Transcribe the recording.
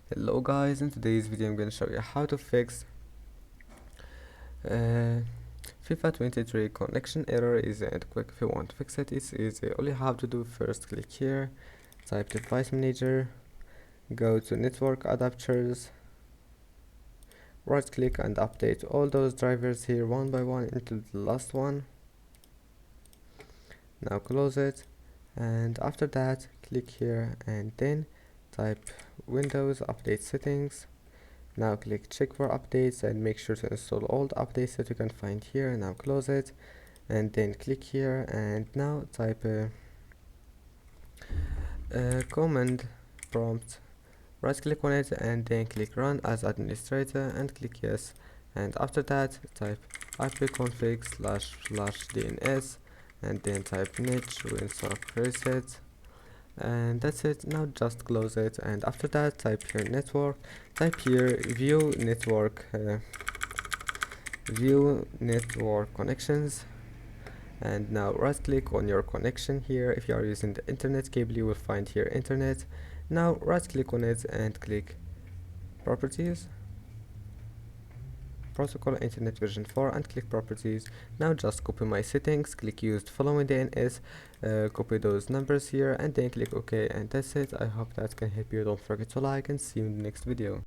Hello guys, in today's video I'm going to show you how to fix uh, FIFA 23 connection error. Easy and quick. If you want to fix it, it's easy. All you have to do, first click here, type device manager, go to network adapters, right click and update all those drivers here one by one until the last one. Now close it, and after that click here and then type Windows update settings. Now click check for updates and make sure to install all the updates that you can find here. Now close it and then click here and now type command prompt, right click on it and then click run as administrator and click yes, and after that type ipconfig//dns and then type net winsock reset, and that's it. Now just close it, and after that type here network, type here view network connections, and now right click on your connection here. If you are using the internet cable, you will find here internet. Now right click on it and click properties, protocol internet version 4, and click properties. Now just copy my settings, click used following DNS, copy those numbers here and then click OK, and that's it. I hope that can help you. Don't forget to like and see you in the next video.